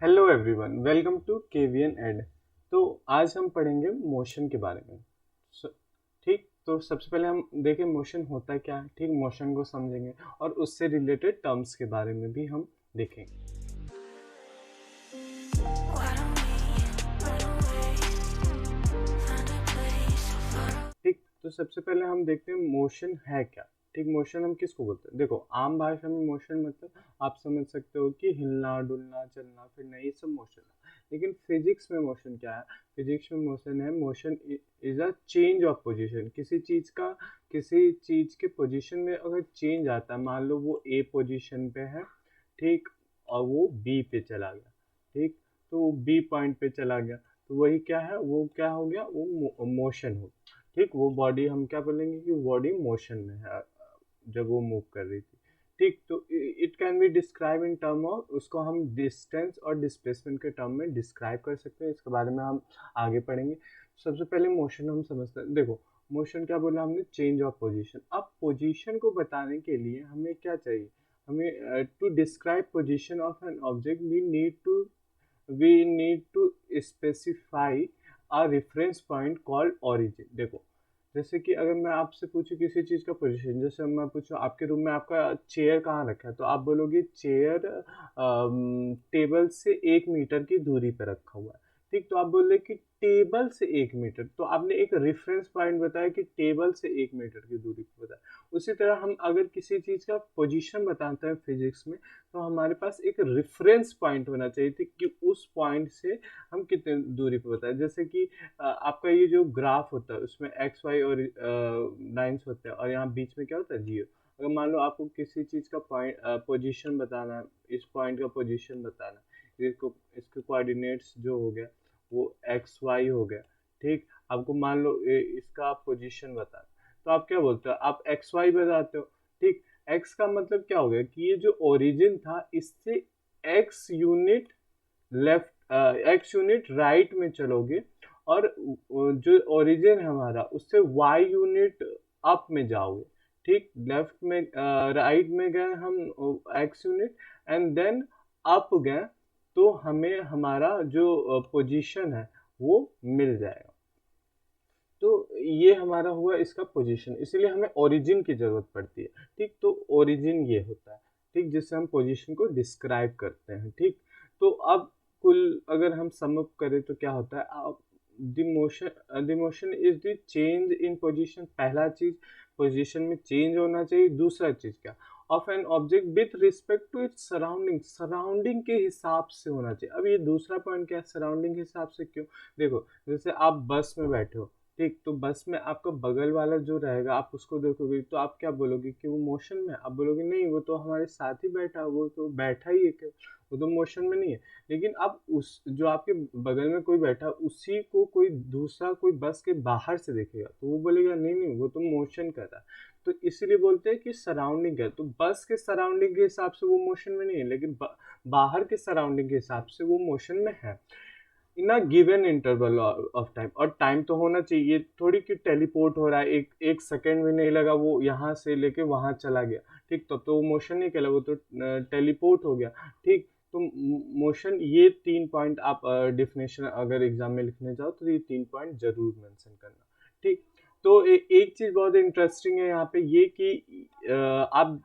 Hello everyone, welcome to KVN Ed. तो आज हम पढ़ेंगे मोशन के बारे में। So, ठीक, तो सबसे पहले हम देखें मोशन होता क्या है। ठीक, मोशन को समझेंगे और उससे रिलेटेड टर्म्स के बारे में भी हम देखेंगे। ठीक, तो सबसे पहले हम देखते हैं मोशन है क्या। ठीक, मोशन हम किसको बोलते हैं। देखो, आम भाषा में मोशन मतलब आप समझ सकते हो कि हिलना डुलना चलना फिरना, ये सब मोशन है। लेकिन फिजिक्स में मोशन क्या है। फिजिक्स में मोशन है, motion is a change of position. किसी चीज के पोजीशन में अगर चेंज आता है, मान लो वो ए पोजीशन पे है, ठीक, और वो बी पे चला गया। ठीक, तो वो बी पॉइंट पे चला गया, तो वही क्या है, वो क्या हो गया, वो मोशन हो। ठीक, वो बॉडी हम क्या बोलेंगे कि बॉडी मोशन में है जब वो मूव कर रही थी। ठीक, तो it can be describe in term of, उसको हम डिस्टेंस और डिस्प्लेसमेंट के टर्म में डिस्क्राइब कर सकते हैं। इसके बारे में हम आगे पढ़ेंगे। सबसे पहले मोशन हम समझते हैं। देखो, मोशन क्या बोला हमने, चेंज ऑफ पोजीशन। अब पोजीशन को बताने के लिए हमें क्या चाहिए, हमें to describe position of an object we need to specify a reference point called origin. देखो, जैसे कि अगर मैं आपसे पूछूं किसी चीज़ का पोजीशन, जैसे मैं पूछूं आपके रूम में आपका चेयर कहाँ रखा है, तो आप बोलोगे चेयर टेबल से 1 मीटर की दूरी पर रखा हुआ है। ठीक, तो आप बोले कि टेबल से 1 मीटर, तो आपने एक रेफरेंस पॉइंट बताया कि टेबल से 1 मीटर की दूरी पर बताया। उसी तरह हम अगर किसी चीज़ का पोजीशन बताते हैं फिजिक्स में, तो हमारे पास एक रेफरेंस पॉइंट होना चाहिए थी कि उस पॉइंट से हम कितने दूरी पर बताएं। जैसे कि आपका ये जो ग्राफ होता है उसमें एक्स वाई और लाइन्स होते हैं, और यहाँ बीच में क्या होता है, जीरो। अगर मान लो आपको किसी चीज़ का पॉइंट पोजीशन बताना है, इस पॉइंट का पोजीशन बताना है, इसको इसके कोऑर्डिनेट्स जो हो गया वो एक्स वाई हो गया। ठीक, आपको मान लो इसका पोजीशन बताना, तो आप क्या बोलते हो, आप एक्स वाई बताते हो। ठीक, एक्स का मतलब क्या हो गया कि ये जो ओरिजिन था इससे x unit left, x unit right में चलोगे, और जो ओरिजिन है हमारा उससे वाई यूनिट अप में जाओगे। ठीक, लेफ्ट में राइट में गए हम X unit, and then up गए, तो हमें हमारा जो पोजीशन है वो मिल जाएगा। तो ये हमारा हुआ इसका पोजीशन, इसीलिए हमें ओरिजिन की जरूरत पड़ती है। ठीक, तो ओरिजिन ये होता है। ठीक, जिससे हम पोजीशन को डिस्क्राइब करते हैं। ठीक, तो अब कुल अगर हम सम अप करें तो क्या होता है, the motion is the change in position. पहला चीज, पोजीशन में चेंज होना चाहिए। दूसरा चीज क्या, of an object with respect to its surrounding, surrounding के हिसाब से होना चाहिए। अब ये दूसरा पॉइंट क्या है, सराउंडिंग के हिसाब से क्यों। देखो, जैसे आप बस में बैठे हो, ठीक, तो बस में आपका बगल वाला जो रहेगा आप उसको देखोगे तो आप क्या बोलोगे कि वो मोशन में है। आप बोलोगे नहीं, वो तो हमारे साथ ही बैठा, वो तो बैठा ही है, वो तो मोशन में नहीं है। लेकिन अब उस जो आपके बगल में कोई बैठा उसी को कोई दूसरा कोई बस के बाहर से देखेगा तो वो बोलेगा नहीं नहीं, वो तो मोशन कर रहा है। तो इसीलिए बोलते हैं कि सराउंडिंग है, तो बस के सराउंडिंग के हिसाब से वो मोशन में नहीं है, लेकिन बाहर के सराउंडिंग के हिसाब से वो मोशन में है, in a given interval of time. और टाइम तो होना चाहिए, थोड़ी कि टेलीपोर्ट हो रहा है, एक एक सेकेंड भी नहीं लगा वो यहाँ से लेके वहाँ चला गया। ठीक, तब तो वो मोशन नहीं कहला, वो तो टेलीपोर्ट हो गया। ठीक, तो मोशन, ये 3 पॉइंट आप डिफिनेशन अगर एग्जाम में लिखने जाओ तो ये 3 पॉइंट जरूर मेंशन करना। ठीक, तो एक चीज बहुत इंटरेस्टिंग है यहाँ पे ये कि आप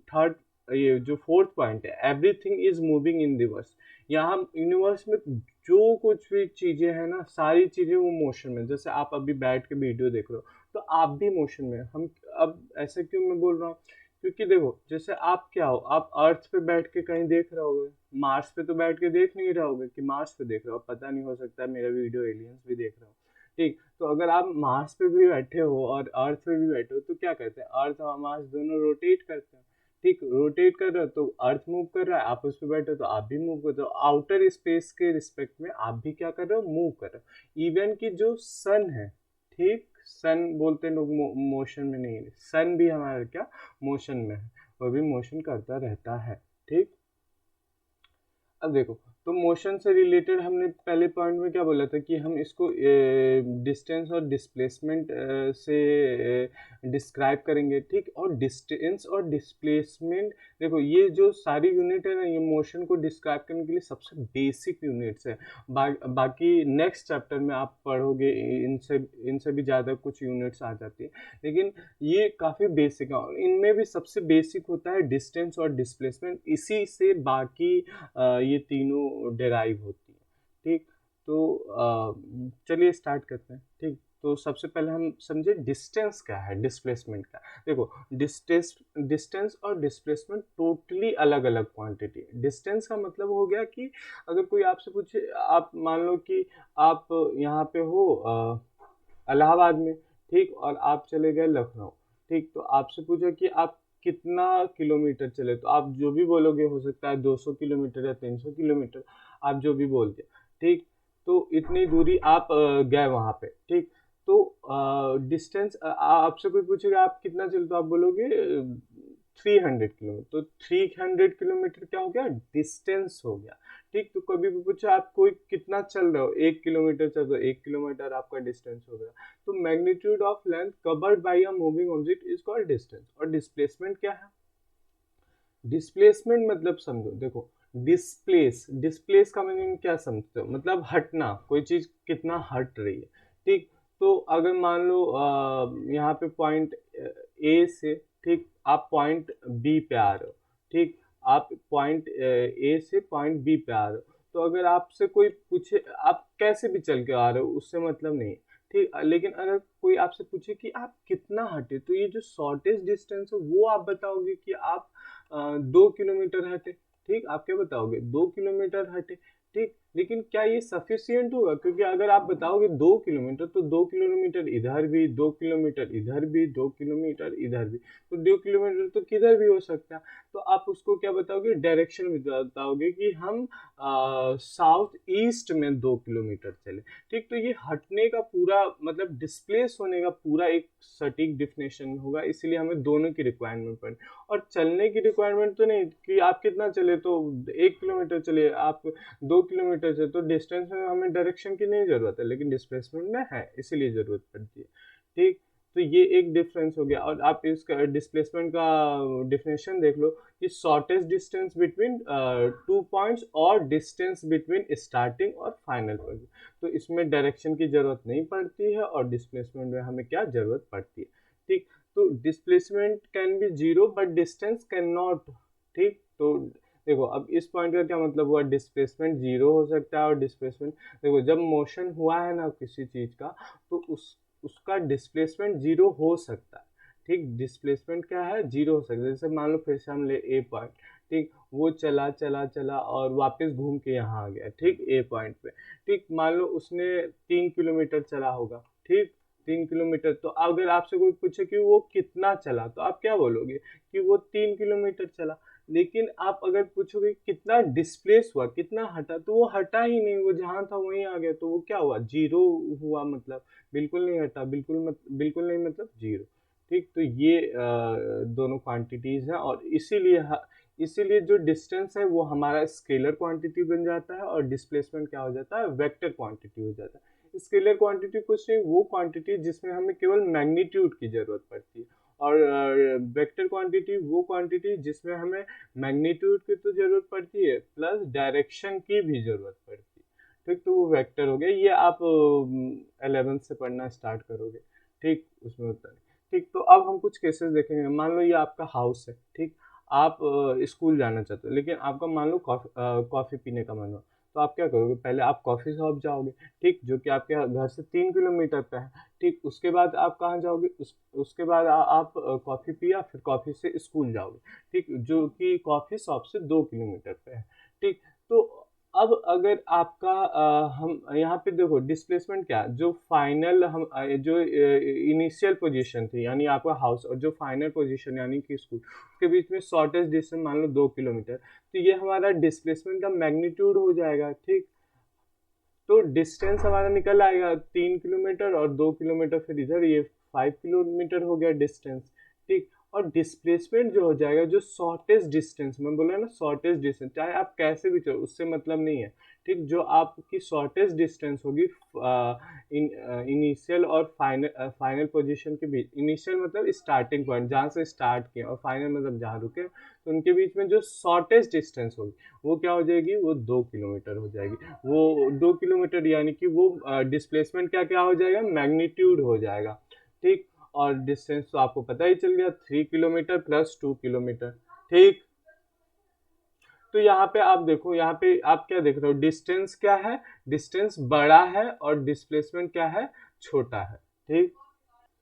थर्ड, ये जो फोर्थ पॉइंट है, everything is moving in reverse. यहाँ यूनिवर्स में जो कुछ भी चीजें हैं ना, सारी चीजें वो मोशन में। जैसे आप अभी बैठ के वीडियो देख रहे हो तो आप भी मोशन में। हम अब ऐसे क्यों मैं बोल रहा हूँ, क्योंकि देखो, जैसे आप क्या हो, आप अर्थ पे बैठ के कहीं देख रहे होगे, मार्स पे तो बैठ के देख नहीं रहे होगे कि मार्स पे देख रहे हो, पता नहीं, हो सकता है मेरा वीडियो एलियंस भी देख रहे हो। ठीक, तो अगर आप मार्स पे भी बैठे हो और अर्थ पे भी बैठे हो तो क्या करते हैं, अर्थ और मार्स दोनों रोटेट करते हैं। ठीक, रोटेट कर रहे हो तो अर्थ मूव कर रहा है, आप उस पर बैठे हो तो आप भी मूव कर रहे हो, आउटर स्पेस के रिस्पेक्ट में आप भी क्या कर रहे हो, मूव कर रहे हो। इवन कि जो सन है, ठीक, सन बोलते हैं लोग मोशन में नहीं है, सन भी हमारा क्या, मोशन में है, वो भी मोशन करता रहता है। ठीक, अब देखो, तो मोशन से रिलेटेड हमने पहले पॉइंट में क्या बोला था कि हम इसको डिस्टेंस और डिस्प्लेसमेंट से डिस्क्राइब करेंगे, ठीक। और डिस्टेंस और डिस्प्लेसमेंट, देखो ये जो सारी यूनिट है ना, ये मोशन को डिस्क्राइब करने के लिए सबसे बेसिक यूनिट्स है। बाकी नेक्स्ट चैप्टर में आप पढ़ोगे, इनसे भी ज़्यादा कुछ यूनिट्स आ जाती है, लेकिन ये काफ़ी बेसिक है। और इनमें भी सबसे बेसिक होता है डिस्टेंस और डिस्प्लेसमेंट, इसी से बाकी ये तीनों डेराइव होती है, ठीक। तो चलिए स्टार्ट करते हैं, ठीक। तो सबसे पहले हम समझे डिस्टेंस क्या है, डिस्प्लेसमेंट क्या है। देखो, डिस्टेंस और डिस्प्लेसमेंट टोटली अलग अलग क्वांटिटी है। डिस्टेंस का मतलब हो गया कि अगर कोई आपसे पूछे, आप मान लो कि आप यहाँ पे हो इलाहाबाद में, ठीक, और आप चले गए लखनऊ, ठीक। तो आपसे पूछा कि आप कितना किलोमीटर चले, तो आप जो भी बोलोगे, हो सकता है 200 किलोमीटर या 300 किलोमीटर, आप जो भी बोलते, ठीक। तो इतनी दूरी आप गए वहाँ पे, ठीक। तो डिस्टेंस, आपसे कोई पूछेगा आप कितना चले, तो आप बोलोगे 300 किलोमीटर। तो 300 किलोमीटर क्या हो गया, डिस्टेंस हो गया, ठीक। तो कभी भी पूछा आप कोई कितना चल रहे हो, 1 किलोमीटर चल रहे हो, 1 किलोमीटर आपका डिस्टेंस हो गया। तो magnitude of length covered by a moving object is called distance. और डिस्प्लेसमेंट क्या है, डिस्प्लेसमेंट मतलब समझो, देखो, डिस्प्लेस का मीनिंग क्या समझते हो, मतलब हटना, कोई चीज कितना हट रही है, ठीक। तो अगर मान लो यहाँ पे पॉइंट ए से, ठीक, आप पॉइंट बी पे आ रहे हो, ठीक। आप पॉइंट ए से पॉइंट बी पे आ रहे हो, तो अगर आपसे कोई पूछे आप कैसे भी चल के आ रहे हो, उससे मतलब नहीं है, ठीक। लेकिन अगर कोई आपसे पूछे कि आप कितना हटे, तो ये जो शॉर्टेस्ट डिस्टेंस है वो आप बताओगे कि आप 2 किलोमीटर हटे, ठीक। आप क्या बताओगे, 2 किलोमीटर हटे, ठीक। लेकिन क्या ये सफिशियंट होगा, क्योंकि अगर आप बताओगे 2 किलोमीटर, तो 2 किलोमीटर इधर भी, 2 किलोमीटर इधर भी, 2 किलोमीटर इधर भी, तो 2 किलोमीटर तो किधर भी हो सकता है। तो आप उसको क्या बताओगे, डायरेक्शन में बताओगे कि हम साउथ ईस्ट में 2 किलोमीटर चले, ठीक। तो ये हटने का पूरा मतलब डिस्प्लेस होने का पूरा एक सटीक डिफिनेशन होगा, इसलिए हमें दोनों की रिक्वायरमेंट पड़े। और चलने की रिक्वायरमेंट तो नहीं कि आप कितना चले, तो 1 किलोमीटर चले, आप 2 किलोमीटर चले, तो डिस्टेंस में हमें डायरेक्शन की नहीं जरूरत है, लेकिन डिस्प्लेसमेंट में है, इसीलिए जरूरत पड़ती है, ठीक। तो ये एक डिफरेंस हो गया। और आप इसका डिस्प्लेसमेंट का डिफिनेशन देख लो कि शॉर्टेस्ट डिस्टेंस बिटवीन 2 पॉइंट्स और डिस्टेंस बिटवीन स्टार्टिंग और फाइनल पॉइंट। तो इसमें डायरेक्शन की जरूरत नहीं पड़ती है, और डिस्प्लेसमेंट में हमें क्या जरूरत पड़ती है, ठीक। तो displacement can be zero but distance can not, ठीक। तो देखो, अब इस पॉइंट का क्या मतलब हुआ, डिस्प्लेसमेंट जीरो हो सकता है और डिस्प्लेसमेंट, देखो जब मोशन हुआ है ना किसी चीज का, तो उसका डिस्प्लेसमेंट जीरो हो सकता है, ठीक। डिस्प्लेसमेंट क्या है, जीरो हो सकता है। जैसे मान लो फिर से हम ले ए पॉइंट, ठीक, वो चला चला चला और वापस घूम के यहाँ आ गया, ठीक, ए पॉइंट पे, ठीक। मान लो उसने 3 किलोमीटर चला होगा, ठीक, 3 किलोमीटर। तो अगर आपसे कोई पूछे कि वो कितना चला, तो आप क्या बोलोगे कि वो 3 किलोमीटर चला। लेकिन आप अगर पूछोगे कितना डिस्प्लेस हुआ, कितना हटा, तो वो हटा ही नहीं, वो जहाँ था वहीं आ गया, तो वो क्या हुआ, जीरो हुआ, मतलब बिल्कुल नहीं हटा, बिल्कुल नहीं मतलब जीरो, ठीक। तो ये दोनों क्वांटिटीज हैं, और इसीलिए जो डिस्टेंस है वो हमारा स्केलर क्वांटिटी बन जाता है, और डिस्प्लेसमेंट क्या हो जाता है, वेक्टर क्वांटिटी हो जाता है। स्केलर क्वांटिटी कुछ नहीं, वो क्वांटिटी जिसमें हमें केवल मैग्नीट्यूड की जरूरत पड़ती है, और वेक्टर क्वांटिटी वो क्वांटिटी जिसमें हमें मैग्नीट्यूड की तो जरूरत पड़ती है, प्लस डायरेक्शन की भी जरूरत पड़ती है, ठीक। तो वो वेक्टर हो गया, ये आप 11th से पढ़ना स्टार्ट करोगे, ठीक, उसमें होता है, ठीक। तो अब हम कुछ केसेस देखेंगे। मान लो ये आपका हाउस है, ठीक। आप स्कूल जाना चाहते हो, लेकिन आपका मान लो कॉफ़ी पीने का मन हो, तो आप क्या करोगे, पहले आप कॉफ़ी शॉप जाओगे, ठीक, जो कि आपके घर से 3 किलोमीटर पे है, ठीक। उसके बाद आप कहाँ जाओगे, उसके बाद आप कॉफ़ी पिया, फिर कॉफ़ी से स्कूल जाओगे, ठीक, जो कि कॉफ़ी शॉप से 2 किलोमीटर पे है, ठीक। तो अब अगर आपका हम यहाँ पे देखो डिस्प्लेसमेंट क्या है, जो फाइनल हम जो इनिशियल पोजीशन थी यानी आपका हाउस, और जो फाइनल पोजीशन यानी कि स्कूल, उसके बीच में शॉर्टेस्ट डिस्टेंस मान लो 2 किलोमीटर, तो ये हमारा डिस्प्लेसमेंट का मैग्नीट्यूड हो जाएगा, ठीक। तो डिस्टेंस हमारा निकल आएगा 3 किलोमीटर, और 2 किलोमीटर फिर इधर, ये 5 किलोमीटर हो गया डिस्टेंस, ठीक। और डिस्प्लेसमेंट जो हो जाएगा जो शॉर्टेस्ट डिस्टेंस, मैं बोला ना शॉर्टेस्ट डिस्टेंस, चाहे आप कैसे भी चलो उससे मतलब नहीं है, ठीक। जो आपकी शॉर्टेस्ट डिस्टेंस होगी इनिशियल और फाइनल पोजीशन के बीच, इनिशियल मतलब स्टार्टिंग पॉइंट जहाँ से स्टार्ट किए और फाइनल मतलब जहाँ रुके, तो उनके बीच में जो शॉर्टेस्ट डिस्टेंस होगी वो क्या हो जाएगी, वो 2 किलोमीटर हो जाएगी। वो 2 किलोमीटर यानी कि वो डिस्प्लेसमेंट क्या क्या हो जाएगा, मैग्नीट्यूड हो जाएगा, ठीक। और डिस्टेंस तो आपको पता ही चल गया, 3 किलोमीटर प्लस 2 किलोमीटर, ठीक। तो यहाँ पे आप देखो, यहाँ पे आप क्या देख रहे हो, डिस्टेंस क्या है, डिस्टेंस बड़ा है और डिस्प्लेसमेंट क्या है, छोटा है, ठीक।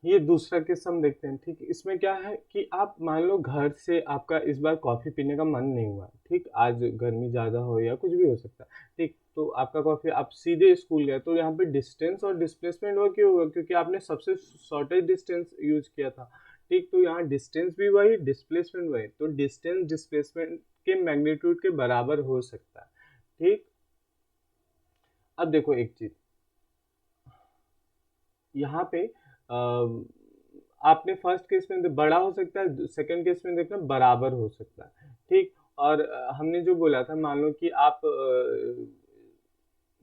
ये दूसरा केस हम देखते हैं, ठीक। इसमें क्या है कि आप मान लो घर से आपका इस बार कॉफ़ी पीने का मन नहीं हुआ, ठीक, आज गर्मी ज़्यादा हो या कुछ भी हो सकता है, ठीक। तो आपका कॉफ़ी, आप सीधे स्कूल गए, तो यहाँ पे डिस्टेंस और डिस्प्लेसमेंट वो क्यों हुआ, क्योंकि आपने सबसे शॉर्टेस्ट डिस्टेंस यूज किया था, ठीक। तो यहाँ डिस्टेंस भी वही, डिस्प्लेसमेंट वही, तो डिस्टेंस डिस्प्लेसमेंट के मैग्नीट्यूड के बराबर हो सकता है, ठीक। अब देखो एक चीज यहाँ पे, आपने फर्स्ट केस में बड़ा हो सकता है, सेकंड केस में देखना बराबर हो सकता है, ठीक। और हमने जो बोला था, मान लो कि आप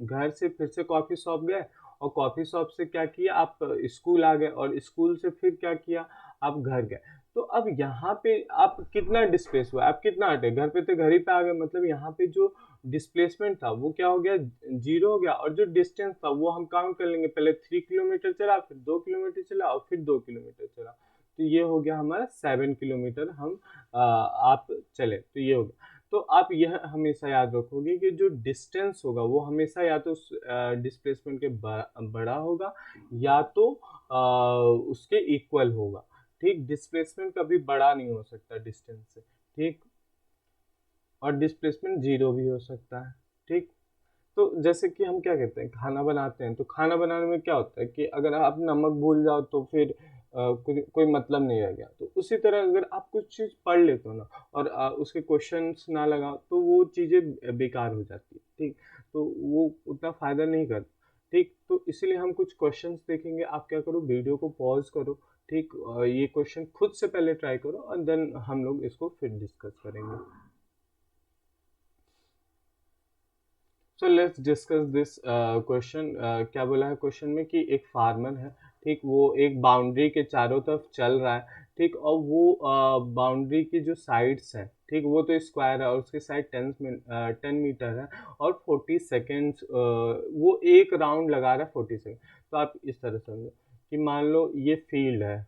घर से फिर से कॉफी शॉप गए और कॉफी शॉप से क्या किया, आप स्कूल आ गए और स्कूल से फिर क्या किया, आप घर गए। तो अब यहाँ पे आप कितना डिस्प्लेस हुआ, आप कितना हटे, घर पे थे घर ही पे आ गए, मतलब यहाँ पे जो डिस्प्लेसमेंट था वो क्या हो गया, 0 हो गया। और जो डिस्टेंस था वो हम काउंट कर लेंगे, पहले 3 किलोमीटर चला, फिर 2 किलोमीटर चला और फिर 2 किलोमीटर चला, तो ये हो गया हमारा 7 किलोमीटर हम आप चले, तो ये हो गया। तो आप यह हमेशा याद रखोगे कि जो डिस्टेंस होगा वो हमेशा या तो डिस्प्लेसमेंट के बड़ा होगा या तो उसके इक्वल होगा, ठीक। डिस्प्लेसमेंट कभी बड़ा नहीं हो सकता डिस्टेंस से, ठीक। और डिस्प्लेसमेंट 0 भी हो सकता है, ठीक। तो जैसे कि हम क्या कहते हैं, खाना बनाते हैं, तो खाना बनाने में क्या होता है कि अगर आप नमक भूल जाओ तो फिर कोई मतलब नहीं रह गया। तो उसी तरह अगर आप कुछ चीज़ पढ़ लेते हो ना और उसके क्वेश्चंस ना लगाओ तो वो चीज़ें बेकार हो जाती है, ठीक। तो वो उतना फ़ायदा नहीं करता, ठीक। तो इसीलिए हम कुछ क्वेश्चंस देखेंगे, आप क्या करो, वीडियो को पॉज करो, ठीक। ये क्वेश्चन खुद से पहले ट्राई करो और देन हम लोग इसको फिर डिस्कस करेंगे। So let's discuss this question. क्या बोला है क्वेश्चन में कि एक फार्मर है, ठीक। वो एक बाउंड्री के चारों तरफ चल रहा है, ठीक। और वो बाउंड्री की जो साइड्स हैं, ठीक, वो तो स्क्वायर है और उसकी साइड 10 मीटर है और 40 सेकेंड्स वो एक राउंड लगा रहा है 40 सेकेंड। तो आप इस तरह समझो कि मान लो ये फील्ड है,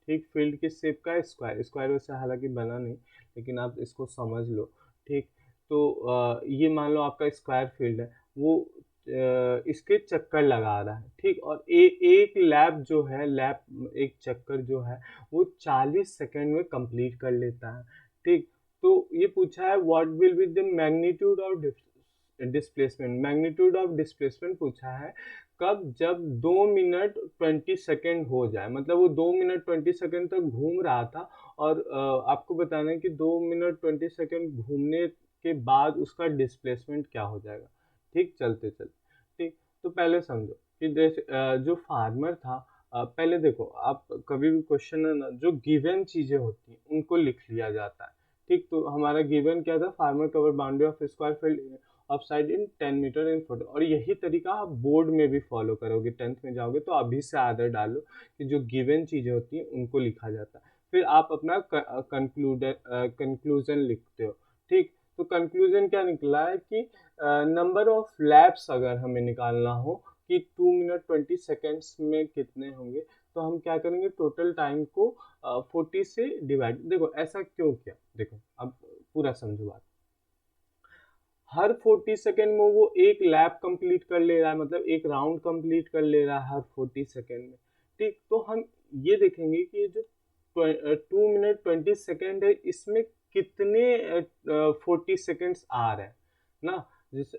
ठीक। फील्ड की शेप का है स्क्वायर, स्क्वायर वैसे हालांकि बना नहीं, लेकिन आप इसको समझ लो, ठीक। तो ये मान लो आपका स्क्वायर फील्ड है, वो इसके चक्कर लगा रहा है, ठीक। और एक लैप जो है, लैप एक चक्कर जो है वो 40 सेकंड में कंप्लीट कर लेता है, ठीक। तो ये पूछा है what will be the magnitude of displacement, magnitude of displacement पूछा है कब, जब 2 मिनट 20 सेकेंड हो जाए, मतलब वो 2 मिनट 20 सेकेंड तक घूम रहा था और आपको बताना है कि 2 मिनट 20 सेकेंड घूमने के बाद उसका डिस्प्लेसमेंट क्या हो जाएगा, ठीक। चलते चलते, ठीक। तो पहले समझो कि जो फार्मर था, पहले देखो, आप कभी भी क्वेश्चन है ना, जो गिवन चीजें होती हैं उनको लिख लिया जाता है, ठीक। तो हमारा गिवन क्या था, farmer cover boundary of square field upside in 10 metre in foot. और यही तरीका आप बोर्ड में भी फॉलो करोगे, 10th में जाओगे तो अभी से आदत डालो कि जो गिवन चीजें होती हैं उनको लिखा जाता है, फिर आप अपना कंक्लूजन लिखते हो, ठीक। तो कंक्लूजन क्या निकला है कि नंबर ऑफ लैप्स अगर हमें निकालना हो कि 2 मिनट 20 सेकेंड्स में कितने होंगे, तो हम क्या करेंगे, टोटल टाइम को 40 से डिवाइड। देखो ऐसा क्यों किया, देखो अब पूरा समझो बात। हर 40 सेकेंड में वो एक लैप कंप्लीट कर ले रहा है, मतलब एक राउंड कंप्लीट कर ले रहा है हर 40 सेकेंड में, ठीक। तो हम ये देखेंगे कि जो 2 मिनट 20 सेकेंड है इसमें कितने 40 सेकेंड्स आ रहे हैं ना। जिस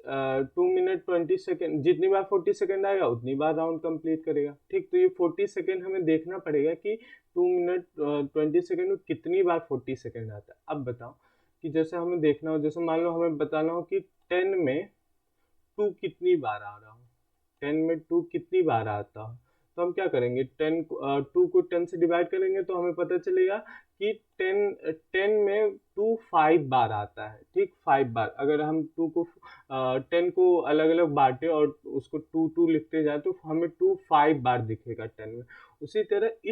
2 मिनट 20 सेकेंड जितनी बार 40 सेकेंड आएगा उतनी बार राउंड कंप्लीट करेगा, ठीक। तो ये 40 सेकेंड हमें देखना पड़ेगा कि 2 मिनट 20 सेकेंड में कितनी बार 40 सेकेंड आता है। अब बताओ कि जैसे हमें देखना हो, जैसे मान लो हमें बताना हो कि 10 में 2 कितनी बार आ रहा हो, 10 में 2 कितनी बार आता हो, तो हम क्या करेंगे, 2 को 10 से डिवाइड करेंगे तो हमें पता चलेगा कि 10 में 2 5 बार आता है, ठीक, 5 बार। अगर हम 2 को 10 को अलग अलग बांटे और उसको 2 2 लिखते जाए तो हमें 2 5 बार दिखेगा 10 में। उसी तरह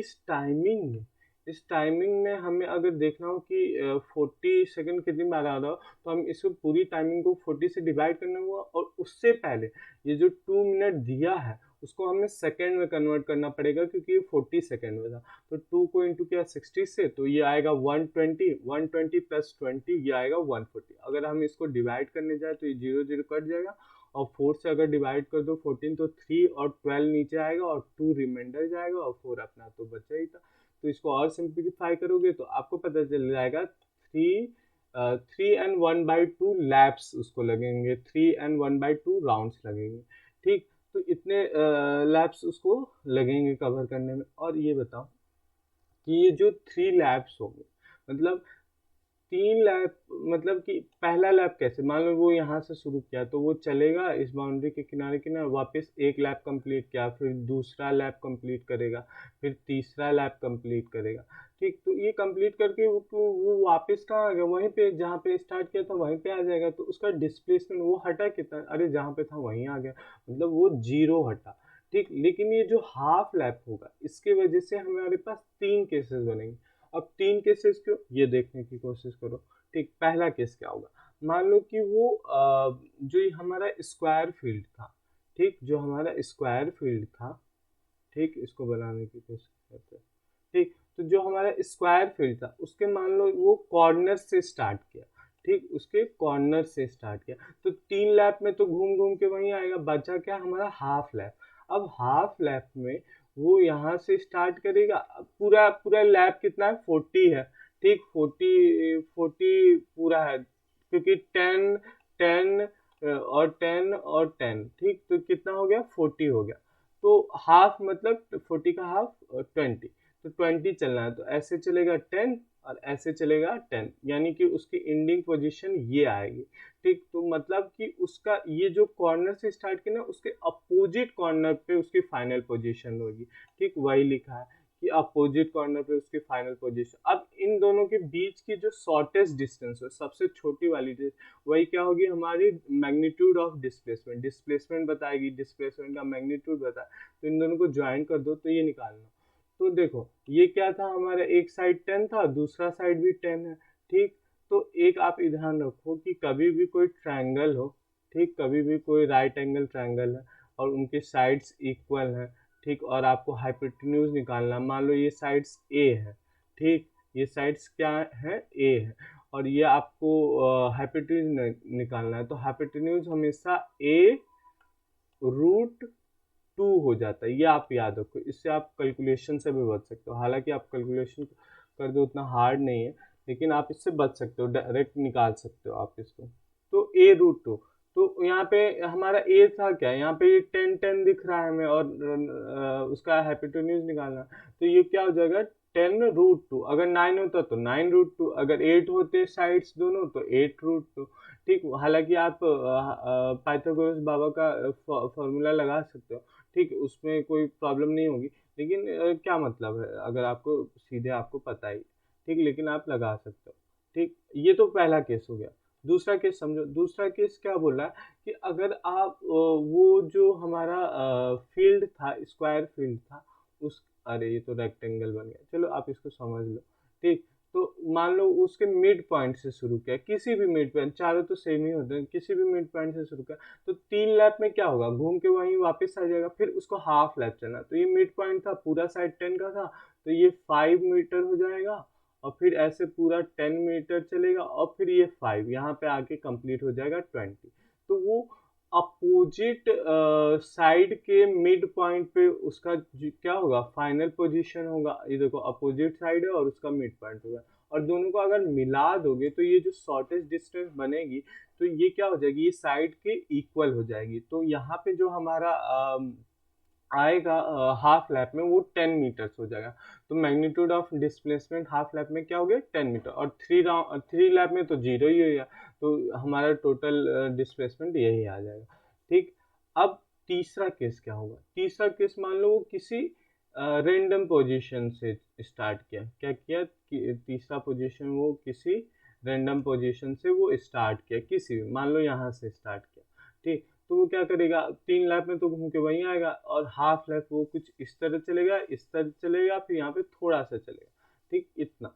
इस टाइमिंग में हमें अगर देखना हो कि 40 सेकंड कितनी बार आ रहा हो, तो हम इसको पूरी टाइमिंग को 40 से डिवाइड करना होगा, और उससे पहले ये जो 2 मिनट दिया है उसको हमें सेकंड में कन्वर्ट करना पड़ेगा, क्योंकि ये 40 सेकंड में था। तो 2 को इंटू किया 60 से, तो ये आएगा 120 प्लस 20 ये आएगा 140। अगर हम इसको डिवाइड करने जाए तो ये 0 0 कट जाएगा, और 4 से अगर डिवाइड कर दो 14 तो 3 और 12 नीचे आएगा और 2 रिमाइंडर जाएगा, और 4 अपना तो बचा ही था। तो इसको और सिंप्लीफाई करोगे तो आपको पता चल जाएगा 3 and 1/2 लैप्स उसको लगेंगे, 3 and 1/2 राउंड्स लगेंगे, ठीक। तो इतने लैप्स उसको लगेंगे कवर करने में। और ये बताओ कि ये जो 3 लैप्स होंगे, मतलब 3 लैप, मतलब कि पहला लैप कैसे, मान लो वो यहाँ से शुरू किया तो वो चलेगा इस बाउंड्री के किनारे किनारे, वापस एक लैप कंप्लीट किया, फिर दूसरा लैप कंप्लीट करेगा, फिर तीसरा लैप कंप्लीट करेगा, ठीक। तो ये कंप्लीट करके वो वापस कहाँ आ गया, वहीं पे जहाँ पे स्टार्ट किया था वहीं पे आ जाएगा। तो उसका डिस्प्लेसमेंट वो हटा कितना, अरे जहाँ पे था वहीं आ गया, मतलब वो 0 हटा, ठीक। लेकिन ये जो हाफ लैप होगा इसके वजह से हमारे पास 3 केसेस बनेंगे। अब 3 केसेस क्यों, ये देखने की कोशिश करो, ठीक। पहला केस क्या होगा, मान लो कि वो जो ये हमारा स्क्वायर फील्ड था, ठीक, जो हमारा स्क्वायर फील्ड था, ठीक, इसको बनाने की कोशिश करते हैं, ठीक। तो जो हमारा स्क्वायर फील्ड था उसके मान लो वो कॉर्नर से स्टार्ट किया, ठीक, उसके कॉर्नर से स्टार्ट किया, तो 3 लैप में तो घूम घूम के वहीं आएगा, बचा क्या हमारा हाफ लैप। अब हाफ लैप में वो यहाँ से स्टार्ट करेगा, अब पूरा पूरा लैप कितना है, 40 है, ठीक, 40 40 पूरा है, क्योंकि 10 10 और 10 और 10, ठीक, तो कितना हो गया, 40 हो गया। तो हाफ मतलब 40 का हाफ 20, तो 20 चलना है, तो ऐसे चलेगा 10 और ऐसे चलेगा 10, यानी कि उसकी एंडिंग पोजीशन ये आएगी, ठीक। तो मतलब कि उसका ये जो कॉर्नर से स्टार्ट किया ना उसके अपोजिट कॉर्नर पे उसकी फाइनल पोजीशन होगी, ठीक, वही लिखा है कि अपोजिट कॉर्नर पे उसकी फाइनल पोजीशन। अब इन दोनों के बीच की जो शॉर्टेस्ट डिस्टेंस हो, सबसे छोटी वाली वही क्या होगी, हमारी मैग्नीट्यूड ऑफ डिस्प्लेसमेंट, डिस्प्लेसमेंट बताएगी, डिस्प्लेसमेंट का मैग्नीट्यूड बताए। तो इन दोनों को ज्वाइन कर दो तो ये निकालना। तो देखो ये क्या था, हमारा एक साइड 10 था, दूसरा साइड भी 10 है, ठीक। तो एक आप ध्यान रखो कि कभी भी कोई ट्रायंगल हो, ठीक, कभी भी कोई राइट एंगल ट्रायंगल है और उनके साइड्स इक्वल हैं, ठीक, और आपको हाइपोटेन्यूज निकालना, मान लो ये साइड्स ए है, ठीक, ये साइड्स क्या है, ए है, और ये आपको हाइपोटेन्यूज निकालना है, तो हाइपोटेन्यूज हमेशा ए रूट 2 हो जाता है, ये आप याद रखो। इससे आप कैलकुलेशन से भी बच सकते हो, हालांकि आप कैलकुलेशन कर दो उतना हार्ड नहीं है, लेकिन आप इससे बच सकते हो, डायरेक्ट निकाल सकते हो आप इसको। तो ए रूट 2, तो यहाँ पे हमारा ए था क्या, यहाँ पे ये 10 10 दिख रहा है हमें, और उसका हाइपोटेन्यूज निकालना, तो ये क्या हो जाएगा, 10 रूट 2। अगर 9 होता तो 9 रूट 2, अगर 8 होते साइड्स दोनों तो 8 रूट 2, ठीक। हालांकि आप पाइथागोरस बाबा का फॉर्मूला लगा सकते हो, ठीक, उसमें कोई प्रॉब्लम नहीं होगी, लेकिन क्या मतलब है अगर आपको सीधे आपको पता ही, ठीक, लेकिन आप लगा सकते हो, ठीक। ये तो पहला केस हो गया। दूसरा केस समझो, दूसरा केस क्या बोल रहा है कि अगर आप वो जो हमारा फील्ड था, स्क्वायर फील्ड था, उस, अरे ये तो रेक्टेंगल बन गया, चलो आप इसको समझ लो, ठीक। तो मान लो उसके मिड पॉइंट से शुरू किया, किसी भी मिड पॉइंट, चारों तो सेम ही होते हैं, किसी भी मिड पॉइंट से शुरू किया, तो 3 लैप में क्या होगा, घूम के वहीं वापस आ जाएगा, फिर उसको हाफ लैप चलना। तो ये मिड पॉइंट था, पूरा साइड 10 का था, तो ये 5 मीटर हो जाएगा, और फिर ऐसे पूरा 10 मीटर चलेगा, और फिर ये 5 यहाँ पे आके कंप्लीट हो जाएगा 20। तो वो अपोजिट साइड के मिड पॉइंट पे उसका क्या होगा, फाइनल पोजीशन होगा। ये देखो अपोजिट साइड है और उसका मिड पॉइंट होगा, और दोनों को अगर मिला दोगे तो ये जो शॉर्टेस्ट डिस्टेंस बनेगी, तो ये क्या हो जाएगी, ये साइड के इक्वल हो जाएगी। तो यहाँ पे जो हमारा आएगा हाफ लैप में वो 10 मीटर्स हो जाएगा। तो magnitude of displacement half lap में क्या हो गया, 10 मीटर, और 3 लैप में तो 0 ही हो गया, तो हमारा टोटल डिस्प्लेसमेंट यही आ जाएगा, ठीक। अब तीसरा केस क्या होगा, तीसरा केस मान लो वो किसी रेंडम पोजीशन से स्टार्ट किया। क्या किया कि तीसरा पोजीशन वो किसी रेंडम पोजीशन से वो स्टार्ट किया, किसी भी, मान लो यहाँ से स्टार्ट किया, ठीक। तो वो क्या करेगा, 3 लैप में तो घूम के वहीं आएगा, और हाफ लैप वो कुछ इस तरह चलेगा, इस तरह चलेगा, फिर यहाँ पे थोड़ा सा चलेगा, ठीक, इतना।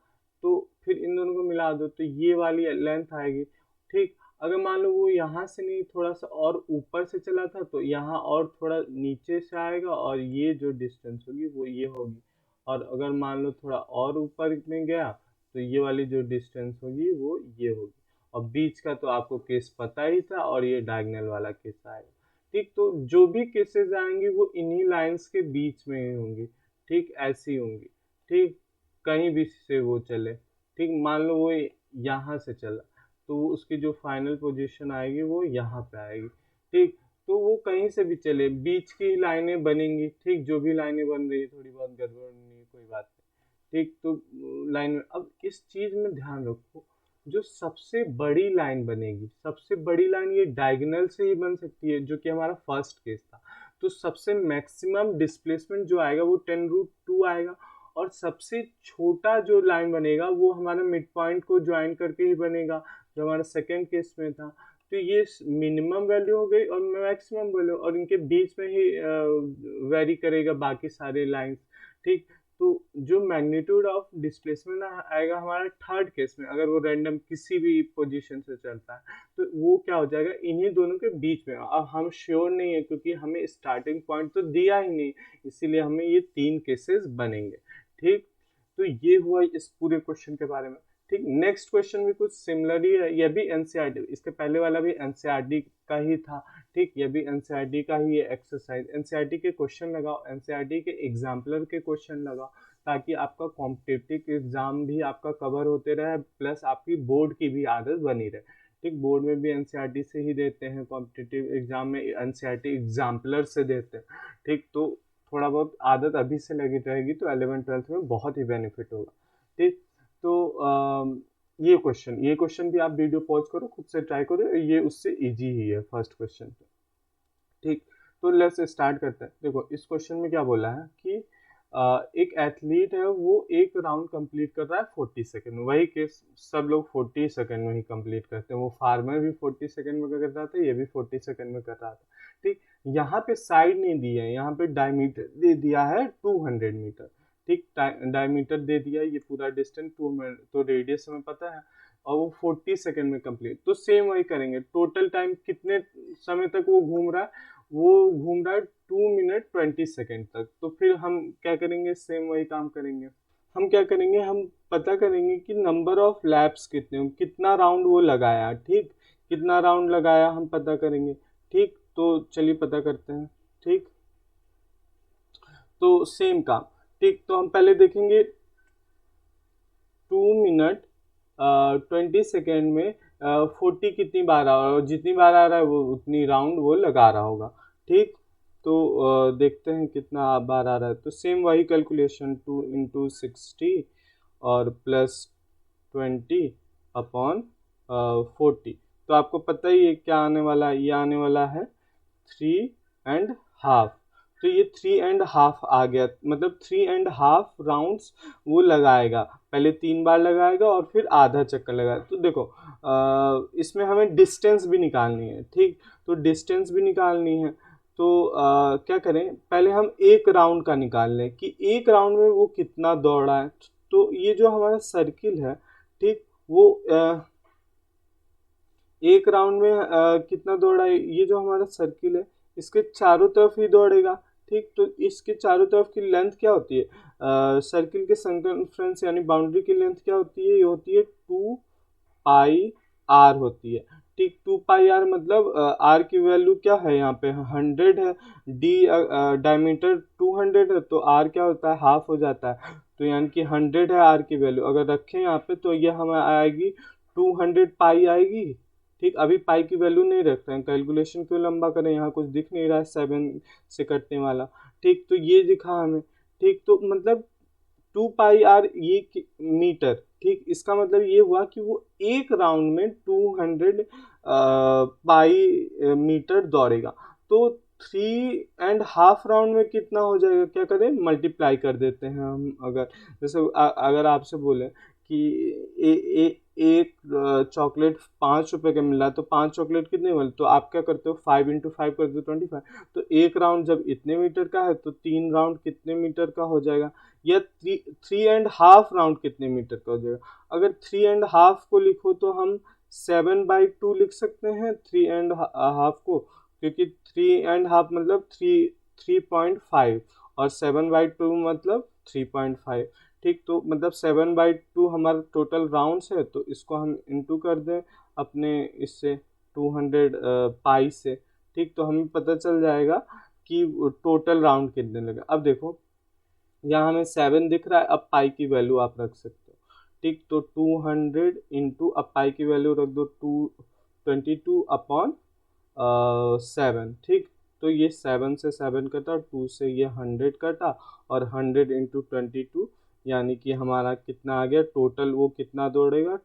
तो फिर इन दोनों को मिला दो तो ये वाली लेंथ आएगी, ठीक। अगर मान लो वो यहाँ से नहीं थोड़ा सा और ऊपर से चला था तो यहाँ और थोड़ा नीचे से आएगा, और ये जो डिस्टेंस होगी वो ये होगी। और अगर मान लो थोड़ा और ऊपर में गया तो ये वाली जो डिस्टेंस होगी वो ये होगी। और बीच का तो आपको केस पता ही था, और ये डायगोनल वाला केस आएगा, ठीक। तो जो भी केसेस आएंगी वो इन्हीं लाइंस के बीच में ही होंगी, ठीक, ऐसी होंगी, ठीक। कहीं भी से वो चले, ठीक। मान लो वो यहाँ से चला तो उसकी जो फाइनल पोजीशन आएगी वो यहाँ पे आएगी, ठीक। तो वो कहीं से भी चले, बीच की लाइनें बनेंगी, ठीक। जो भी लाइनें बन रही है, थोड़ी बहुत गड़बड़ नहीं है, कोई बात नहीं, ठीक। तो लाइन में अब इस चीज में ध्यान रखो, जो सबसे बड़ी लाइन बनेगी, सबसे बड़ी लाइन ये डायगोनल से ही बन सकती है, जो कि हमारा फर्स्ट केस था। तो सबसे मैक्सिमम डिस्प्लेसमेंट जो आएगा वो 10√2 आएगा, और सबसे छोटा जो लाइन बनेगा वो हमारा मिड पॉइंट को ज्वाइन करके ही बनेगा, जो हमारा सेकेंड केस में था। तो ये मिनिमम वैल्यू हो गई और मैक्सिमम वैल्यू, और इनके बीच में ही वेरी करेगा बाकी सारे लाइंस, ठीक। तो जो मैग्नीट्यूड ऑफ डिस्प्लेसमेंट आएगा हमारा थर्ड केस में, अगर वो रैंडम किसी भी पोजीशन से चलता है, तो वो क्या हो जाएगा, इन्हीं दोनों के बीच में। अब हम श्योर नहीं है क्योंकि हमें स्टार्टिंग पॉइंट तो दिया ही नहीं, इसीलिए हमें ये 3 केसेस बनेंगे, ठीक। तो ये हुआ इस पूरे क्वेश्चन के बारे में, ठीक। नेक्स्ट क्वेश्चन भी कुछ सिमिलर ही है, यह भी एनसीईआरटी, इसके पहले वाला भी एनसीईआरटी का ही था, ठीक। ये भी एनसीईआरटी का ही एक्सरसाइज, एनसीईआरटी के क्वेश्चन लगाओ, एनसीईआरटी के एग्जाम्पलर के क्वेश्चन लगाओ, ताकि आपका कॉम्पिटिटिव एग्जाम भी आपका कवर होते रहे, प्लस आपकी बोर्ड की भी आदत बनी रहे, ठीक। बोर्ड में भी एनसीईआरटी से ही देते हैं, कॉम्पिटिटिव एग्जाम में एनसीईआरटी एग्जाम्पलर से देते हैं, ठीक। तो थोड़ा बहुत आदत अभी से लगी रहेगी तो 11th-12th में बहुत ही बेनिफिट होगा, ठीक। तो ये क्वेश्चन भी आप वीडियो पॉज करो, खुद से ट्राई करो, ये उससे इजी ही है फर्स्ट क्वेश्चन, ठीक। तो लेट्स स्टार्ट करते हैं। देखो इस क्वेश्चन में क्या बोला है कि एक एथलीट है, वो एक राउंड कंप्लीट कर रहा है 40 सेकेंड में, वही केस सब लोग 40 सेकेंड में ही कंप्लीट करते हैं, वो फार्मर भी 40 सेकेंड में कर रहा था, ये भी 40 सेकेंड में कर रहा था, ठीक। यहाँ पे साइड नहीं दी है, यहाँ पे डायमीटर दे दिया है 200 मीटर, ठीक। डायमीटर दे दिया, ये पूरा डिस्टेंस 200, तो रेडियस हमें पता है, और वो 40 सेकेंड में कंप्लीट। तो सेम वही करेंगे, टोटल टाइम कितने समय तक वो घूम रहा है, वो घूम रहा है 2 मिनट 20 सेकेंड तक। तो फिर हम क्या करेंगे, सेम वही काम करेंगे। हम क्या करेंगे, हम पता करेंगे कि नंबर ऑफ लैप्स कितने, कितना राउंड वो लगाया, ठीक। कितना राउंड लगाया हम पता करेंगे, ठीक। तो चलिए पता करते हैं, ठीक। तो सेम काम, ठीक। तो हम पहले देखेंगे 2 मिनट 20 सेकेंड में 40 कितनी बार आ रहा है, और जितनी बार आ रहा है वो उतनी राउंड वो लगा रहा होगा, ठीक। तो देखते हैं कितना बार आ रहा है। तो सेम वही कैलकुलेशन, 2 × 60 और +20/40। तो आपको पता ही है क्या आने वाला है, ये आने वाला है 3.5। तो ये 3.5 आ गया, मतलब 3.5 राउंड्स वो लगाएगा, पहले 3 बार लगाएगा और फिर आधा चक्कर लगाएगा। तो देखो इसमें हमें डिस्टेंस भी निकालनी है, ठीक। तो डिस्टेंस भी निकालनी है, तो क्या करें, पहले हम एक राउंड का निकाल लें कि एक राउंड में वो कितना दौड़ा है। तो ये जो हमारा सर्किल है, ठीक, वो एक राउंड में कितना दौड़ा है, ये जो हमारा सर्किल है इसके चारों तरफ ही दौड़ेगा, ठीक। तो इसके चारों तरफ की लेंथ क्या होती है, सर्किल के सर्कमफ्रेंस यानी बाउंड्री की लेंथ क्या होती है, ये होती है 2πr होती है, ठीक। 2πr मतलब r की वैल्यू क्या है, यहाँ पे 100 है, डी डायमीटर 200 है, तो r क्या होता है, हाफ हो जाता है। तो यानी कि 100 है r की वैल्यू, अगर रखें यहाँ पे तो ये हमें आएगी 200 पाई आएगी, ठीक। अभी पाई की वैल्यू नहीं रख रहे हैं, कैलकुलेशन क्यों लंबा करें, यहाँ कुछ दिख नहीं रहा है 7 से कटने वाला, ठीक। तो ये दिखा हमें, ठीक। तो मतलब 2πr ये मीटर, ठीक। इसका मतलब ये हुआ कि वो एक राउंड में 200 पाई मीटर दौड़ेगा। तो 3.5 राउंड में कितना हो जाएगा, क्या करें, मल्टीप्लाई कर देते हैं हम। अगर जैसे अगर आपसे बोले कि ए, ए, एक चॉकलेट 5 रुपए का मिल रहा है, तो 5 चॉकलेट कितने मिले, तो आप क्या करते हो, 5 × 5 कर दो 25। तो एक राउंड जब इतने मीटर का है तो 3 राउंड कितने मीटर का हो जाएगा, या 3.5 राउंड कितने मीटर का हो जाएगा। अगर 3.5 को लिखो तो हम 7/2 लिख सकते हैं 3.5 को, क्योंकि 3.5 मतलब 3.5, और 7/2 मतलब 3.5। ठीक, तो मतलब 7/2 हमारा टोटल राउंड्स है, तो इसको हम इंटू कर दें अपने इससे 200 पाई से। ठीक, तो हमें पता चल जाएगा कि टोटल राउंड कितने लगे। अब देखो यहाँ हमें 7 दिख रहा है, अब पाई की वैल्यू आप रख सकते हो। ठीक, तो 200 इंटू, अब पाई की वैल्यू रख दो 22/7। ठीक, तो ये 7 से 7 कटा, 2 से ये 100 कटा, और 100 × 22 यानी कि हमारा कितना आ गया टोटल, वो कितना दौड़ेगा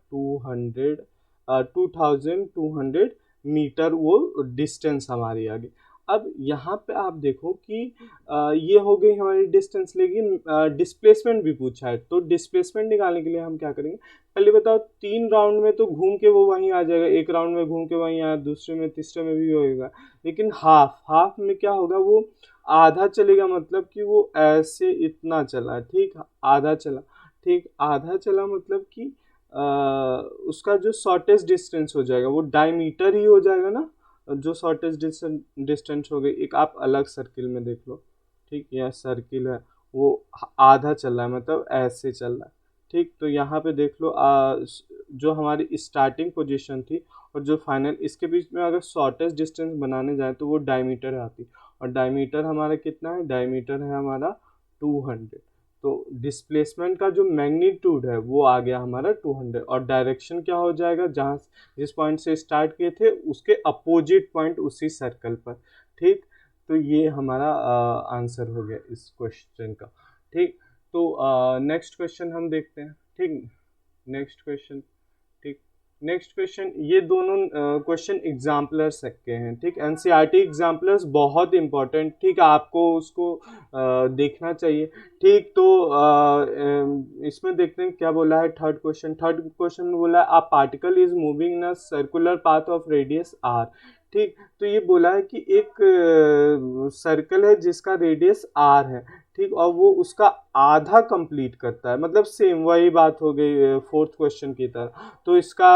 2200 मीटर वो डिस्टेंस हमारी आ गई। अब यहाँ पे आप देखो कि ये हो गई हमारी डिस्टेंस, लेकिन डिस्प्लेसमेंट भी पूछा है। तो डिस्प्लेसमेंट निकालने के लिए हम क्या करेंगे, पहले बताओ 3 राउंड में तो घूम के वो वहीं आ जाएगा, एक राउंड में घूम के वहीं आया, दूसरे में तीसरे में भी होएगा। लेकिन हाफ हाफ में क्या होगा, वो आधा चलेगा, मतलब कि वो ऐसे इतना चला, ठीक, आधा चला। ठीक, आधा चला मतलब कि उसका जो शॉर्टेस्ट डिस्टेंस हो जाएगा वो डायमीटर ही हो जाएगा ना, जो शॉर्टेस्ट डिस्टेंस हो गई। एक आप अलग सर्किल में देख लो, ठीक, यह सर्किल है, वो आधा चल रहा है, मतलब ऐसे चल रहा है। ठीक, तो यहाँ पे देख लो जो हमारी स्टार्टिंग पोजीशन थी और जो फाइनल, इसके बीच में अगर शॉर्टेस्ट डिस्टेंस बनाने जाए तो वो डायमीटर आती, और डायमीटर हमारा कितना है, डायमीटर है हमारा 200। तो डिस्प्लेसमेंट का जो मैग्नीट्यूड है वो आ गया हमारा 200, और डायरेक्शन क्या हो जाएगा, जहाँ जिस पॉइंट से स्टार्ट किए थे उसके अपोजिट पॉइंट उसी सर्कल पर। ठीक, तो ये हमारा आंसर हो गया इस क्वेश्चन का। ठीक, तो नेक्स्ट क्वेश्चन हम देखते हैं। ठीक, नेक्स्ट क्वेश्चन। ठीक, नेक्स्ट क्वेश्चन, ये दोनों क्वेश्चन एग्जाम्पलर्स के हैं। ठीक, एनसीईआरटी एग्जाम्पलर्स बहुत इंपॉर्टेंट, ठीक, आपको उसको देखना चाहिए। ठीक, तो इसमें देखते हैं क्या बोला है। थर्ड क्वेश्चन में बोला है, a particle is moving in a circular path of radius R. ठीक, तो ये बोला है कि एक सर्कल है जिसका रेडियस आर है। ठीक, और वो उसका आधा कंप्लीट करता है, मतलब सेम वही बात हो गई फोर्थ क्वेश्चन की तरह। तो इसका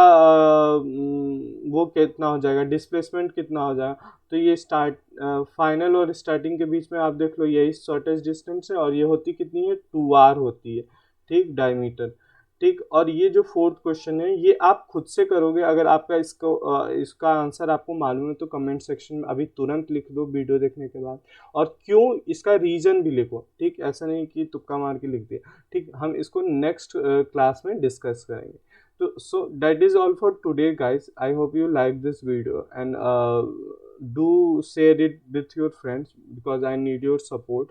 वो कितना हो जाएगा, डिस्प्लेसमेंट कितना हो जाएगा, तो ये फाइनल और स्टार्टिंग के बीच में आप देख लो, यही शॉर्टेस्ट डिस्टेंस है, और ये होती कितनी है, 2r होती है। ठीक, डायमीटर। ठीक, और ये जो फोर्थ क्वेश्चन है ये आप खुद से करोगे। अगर आपका इसका आंसर आपको मालूम है तो कमेंट सेक्शन में अभी तुरंत लिख दो वीडियो देखने के बाद, और क्यों इसका रीजन भी लिखो। ठीक, ऐसा नहीं कि तुक्का मार के लिख दिया। ठीक, हम इसको नेक्स्ट क्लास में डिस्कस करेंगे। तो so that is all for today guys, I hope you like this video, and do share it with your friends because I need your support.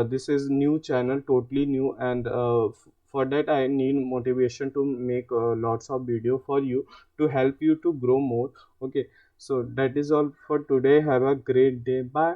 This is new channel, totally new, and for that I need motivation to make lots of video for you to help you to grow more. Okay, so that is all for today. Have a great day. Bye.